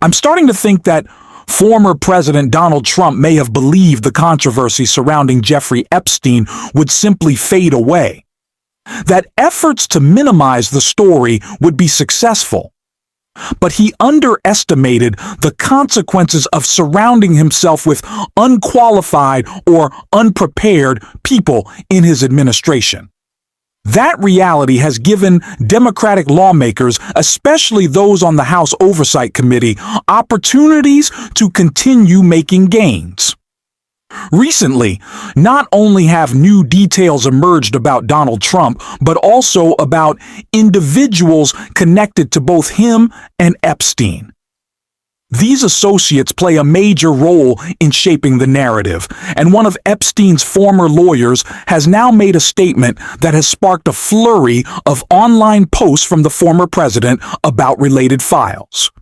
I'm starting to think that former President Donald Trump may have believed the controversy surrounding Jeffrey Epstein would simply fade away, that efforts to minimize the story would be successful. But he underestimated the consequences of surrounding himself with unqualified or unprepared people in his administration. That reality has given Democratic lawmakers, especially those on the House Oversight Committee, opportunities to continue making gains. Recently, not only have new details emerged about Donald Trump, but also about individuals connected to both him and Epstein. These associates play a major role in shaping the narrative, and one of Epstein's former lawyers has now made a statement that has sparked a flurry of online posts from the former president about related files.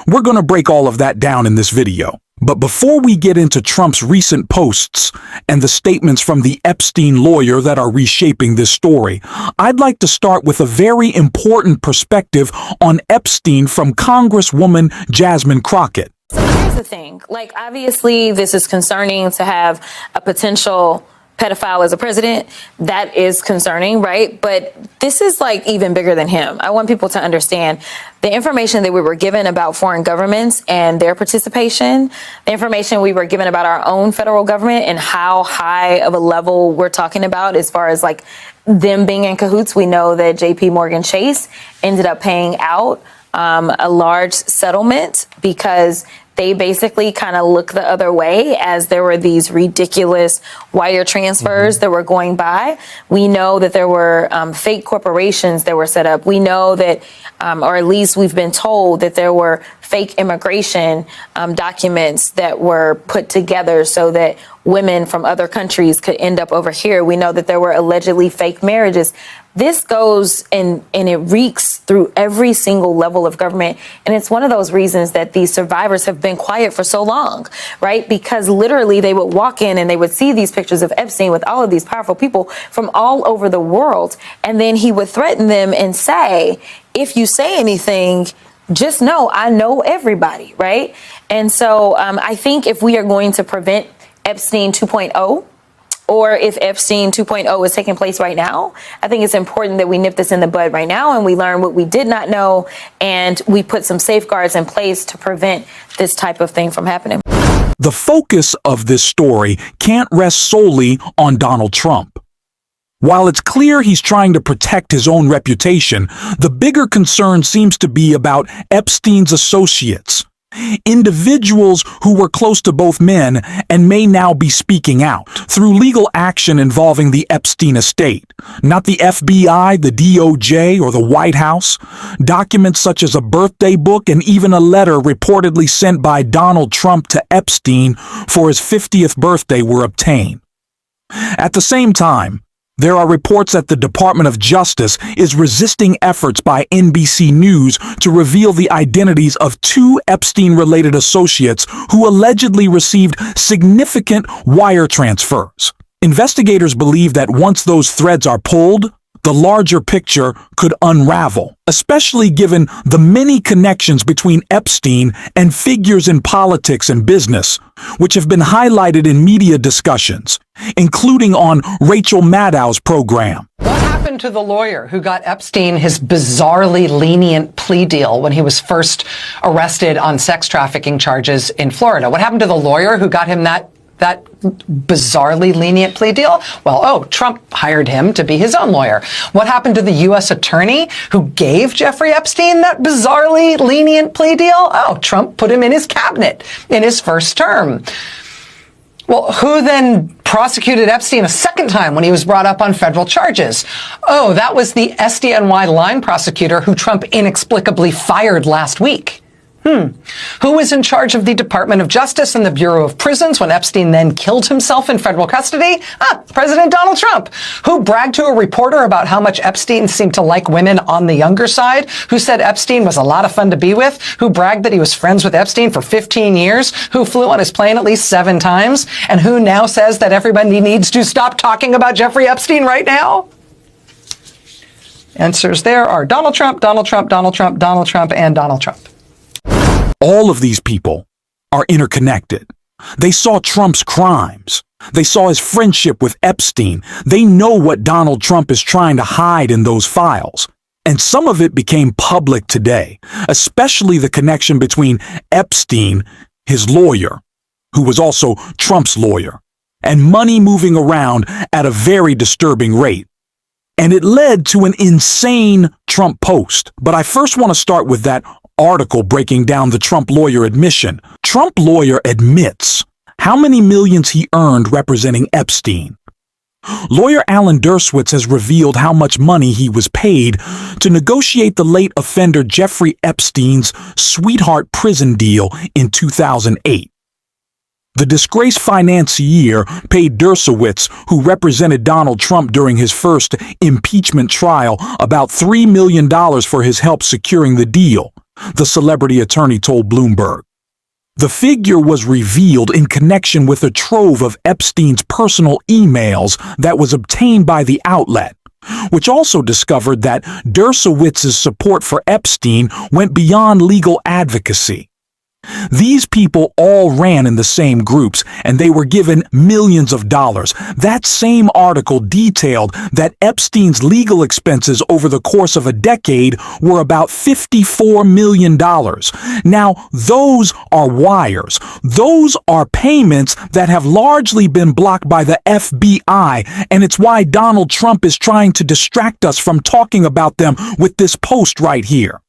We're going to break all of that down in this video. But before we get into Trump's recent posts and the statements from the Epstein lawyer that are reshaping this story, I'd like to start with a very important perspective on Epstein from Congresswoman Jasmine Crockett. So here's the thing, obviously this is concerning to have a potential pedophile as a president. That is concerning, right? But this is even bigger than him. I want people to understand the information that we were given about foreign governments and their participation, the information we were given about our own federal government and how high of a level we're talking about as far as them being in cahoots. We know that JP Morgan Chase ended up paying out a large settlement because they basically kind of looked the other way as there were these ridiculous wire transfers that were going by. We know that there were fake corporations that were set up. We know that, or at least we've been told that there were fake immigration documents that were put together so that women from other countries could end up over here. We know that there were allegedly fake marriages. This goes and it reeks through every single level of government. And it's one of those reasons that these survivors have been quiet for so long, right? Because literally they would walk in and they would see these pictures of Epstein with all of these powerful people from all over the world. And then he would threaten them and say, if you say anything, just know I know everybody, right? And so I think if we are going to prevent Epstein 2.0, or if Epstein 2.0 is taking place right now, I think it's important that we nip this in the bud right now and we learn what we did not know and we put some safeguards in place to prevent this type of thing from happening. The focus of this story can't rest solely on Donald Trump. While it's clear he's trying to protect his own reputation, the bigger concern seems to be about Epstein's associates. Individuals who were close to both men and may now be speaking out through legal action involving the Epstein estate, not the FBI, the DOJ, or the White House. Documents such as a birthday book and even a letter reportedly sent by Donald Trump to Epstein for his 50th birthday were obtained. At the same time, there are reports that the Department of Justice is resisting efforts by NBC News to reveal the identities of two Epstein-related associates who allegedly received significant wire transfers. Investigators believe that once those threads are pulled, the larger picture could unravel, especially given the many connections between Epstein and figures in politics and business, which have been highlighted in media discussions, including on Rachel Maddow's program. What happened to the lawyer who got Epstein his bizarrely lenient plea deal when he was first arrested on sex trafficking charges in Florida? What happened to the lawyer who got him that bizarrely lenient plea deal? Well, Trump hired him to be his own lawyer. What happened to the U.S. attorney who gave Jeffrey Epstein that bizarrely lenient plea deal? Trump put him in his cabinet in his first term. Well, who then prosecuted Epstein a second time when he was brought up on federal charges? That was the SDNY line prosecutor who Trump inexplicably fired last week. Who was in charge of the Department of Justice and the Bureau of Prisons when Epstein then killed himself in federal custody? President Donald Trump. Who bragged to a reporter about how much Epstein seemed to like women on the younger side? Who said Epstein was a lot of fun to be with? Who bragged that he was friends with Epstein for 15 years? Who flew on his plane at least 7 times? And who now says that everybody needs to stop talking about Jeffrey Epstein right now? Answers there are Donald Trump, Donald Trump, Donald Trump, Donald Trump, and Donald Trump. All of these people are interconnected. They saw Trump's crimes. They saw his friendship with Epstein. They know what Donald Trump is trying to hide in those files. And some of it became public today, especially the connection between Epstein, his lawyer, who was also Trump's lawyer, and money moving around at a very disturbing rate. And it led to an insane Trump post. But I first want to start with that article breaking down the Trump lawyer admission. Trump lawyer admits how many millions he earned representing Epstein. Lawyer Alan Dershowitz has revealed how much money he was paid to negotiate the late offender Jeffrey Epstein's sweetheart prison deal in 2008. The disgraced financier paid Dershowitz, who represented Donald Trump during his first impeachment trial, about $3 million for his help securing the deal, the celebrity attorney told Bloomberg. The figure was revealed in connection with a trove of Epstein's personal emails that was obtained by the outlet, which also discovered that Dershowitz's support for Epstein went beyond legal advocacy. These people all ran in the same groups, and they were given millions of dollars. That same article detailed that Epstein's legal expenses over the course of a decade were about $54 million. Now, those are wires. Those are payments that have largely been blocked by the FBI, and it's why Donald Trump is trying to distract us from talking about them with this post right here.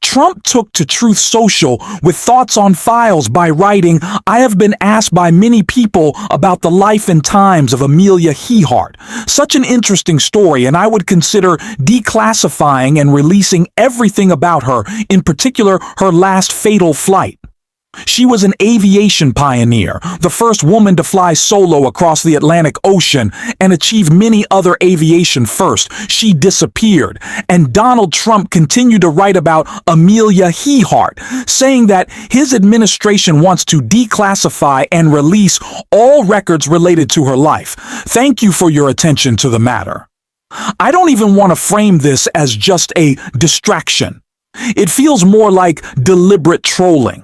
Trump took to Truth Social with thoughts on files by writing, "I have been asked by many people about the life and times of Amelia Earhart. Such an interesting story, and I would consider declassifying and releasing everything about her, in particular her last fatal flight. She was an aviation pioneer, the first woman to fly solo across the Atlantic Ocean and achieve many other aviation firsts. She disappeared." And Donald Trump continued to write about Amelia Earhart, saying that his administration wants to declassify and release all records related to her life. Thank you for your attention to the matter. I don't even want to frame this as just a distraction. It feels more like deliberate trolling.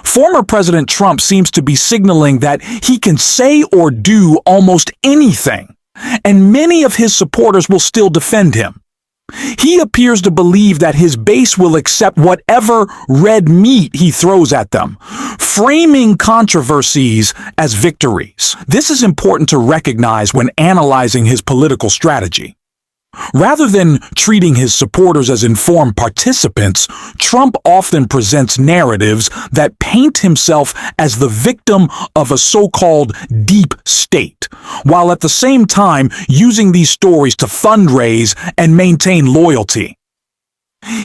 Former President Trump seems to be signaling that he can say or do almost anything, and many of his supporters will still defend him. He appears to believe that his base will accept whatever red meat he throws at them, framing controversies as victories. This is important to recognize when analyzing his political strategy. Rather than treating his supporters as informed participants, Trump often presents narratives that paint himself as the victim of a so-called deep state, while at the same time using these stories to fundraise and maintain loyalty.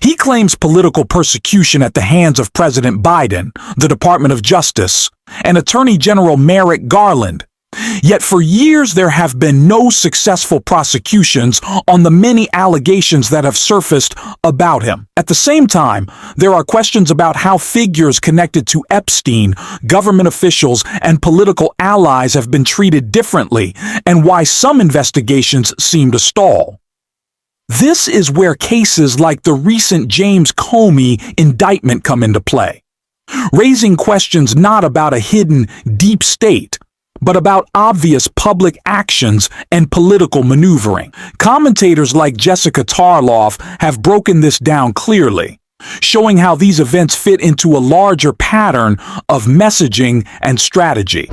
He claims political persecution at the hands of President Biden, the Department of Justice, and Attorney General Merrick Garland. Yet for years there have been no successful prosecutions on the many allegations that have surfaced about him. At the same time, there are questions about how figures connected to Epstein, government officials, and political allies have been treated differently, and why some investigations seem to stall. This is where cases like the recent James Comey indictment come into play, raising questions not about a hidden deep state, but about obvious public actions and political maneuvering. Commentators like Jessica Tarloff have broken this down clearly, showing how these events fit into a larger pattern of messaging and strategy.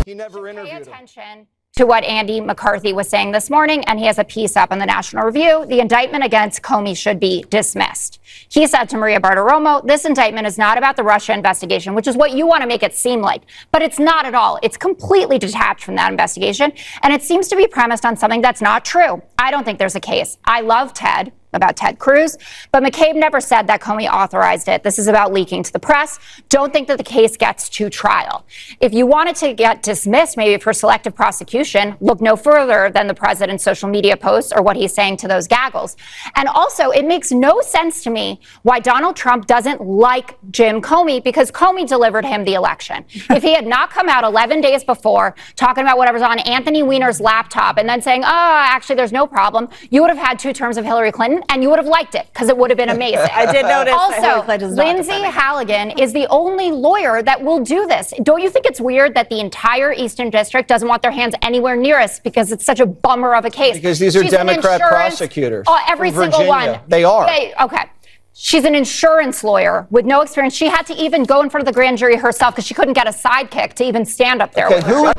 He never interviewed him. To what Andy McCarthy was saying this morning, and he has a piece up in the National Review. The indictment against Comey should be dismissed. He said to Maria Bartiromo, "This indictment is not about the Russia investigation," which is what you want to make it seem like. But it's not at all. It's completely detached from that investigation, and it seems to be premised on something that's not true. I don't think there's a case. I love Ted, about Ted Cruz, but McCabe never said that Comey authorized it. This is about leaking to the press. Don't think that the case gets to trial. If you want it to get dismissed, maybe for selective prosecution, look no further than the president's social media posts or what he's saying to those gaggles. And also, it makes no sense to me why Donald Trump doesn't like Jim Comey, because Comey delivered him the election. If he had not come out 11 days before talking about whatever's on Anthony Weiner's laptop and then saying, "Oh, actually, there's no problem," you would have had 2 terms of Hillary Clinton. didn't, and you would have liked it because it would have been amazing. I did notice. Also, Lindsay Halligan is the only lawyer that will do this. Don't you think it's weird that the entire Eastern District doesn't want their hands anywhere near us because it's such a bummer of a case? Because these are Democrat prosecutors. Every from single Virginia. one. They are. Okay. She's an insurance lawyer with no experience. She had to even go in front of the grand jury herself because she couldn't get a sidekick to even stand up there with her.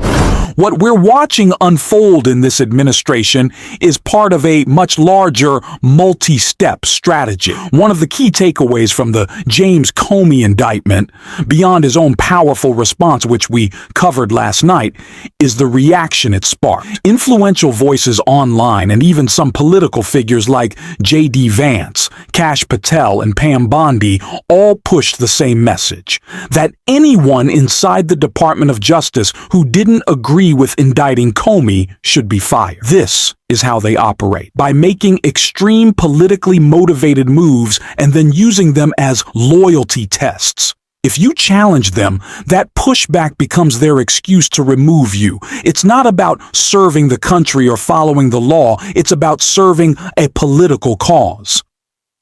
What we're watching unfold in this administration is part of a much larger multi-step strategy. One of the key takeaways from the James Comey indictment, beyond his own powerful response, which we covered last night, is the reaction it sparked. Influential voices online and even some political figures like J.D. Vance, Kash Patel, and Pam Bondi all pushed the same message, that anyone inside the Department of Justice who didn't agree with indicting Comey should be fired. This is how they operate, by making extreme politically motivated moves and then using them as loyalty tests. If you challenge them, that pushback becomes their excuse to remove you. It's not about serving the country or following the law, it's about serving a political cause.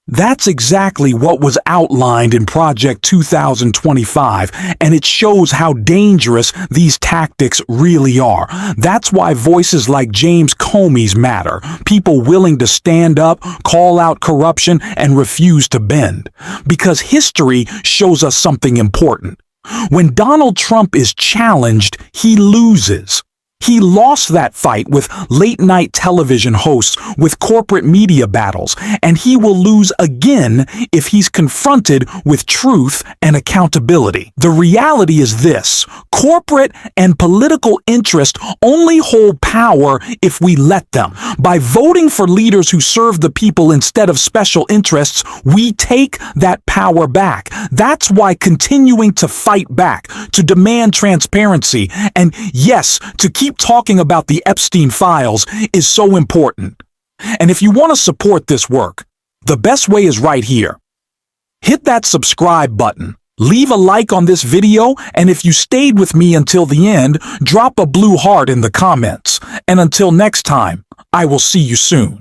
That's exactly what was outlined in Project 2025, and it shows how dangerous these tactics really are. That's why voices like James Comey's matter, people willing to stand up, call out corruption, and refuse to bend. Because history shows us something important. When Donald Trump is challenged, he loses. He lost that fight with late-night television hosts, with corporate media battles, and he will lose again if he's confronted with truth and accountability. The reality is this: corporate and political interest only hold power if we let them. By voting for leaders who serve the people instead of special interests, we take that power back. That's why continuing to fight back, to demand transparency, and yes, to keep talking about the Epstein files is so important. And if you want to support this work, the best way is right here. Hit that subscribe button, leave a like on this video, and if you stayed with me until the end, drop a blue heart in the comments. And until next time, I will see you soon.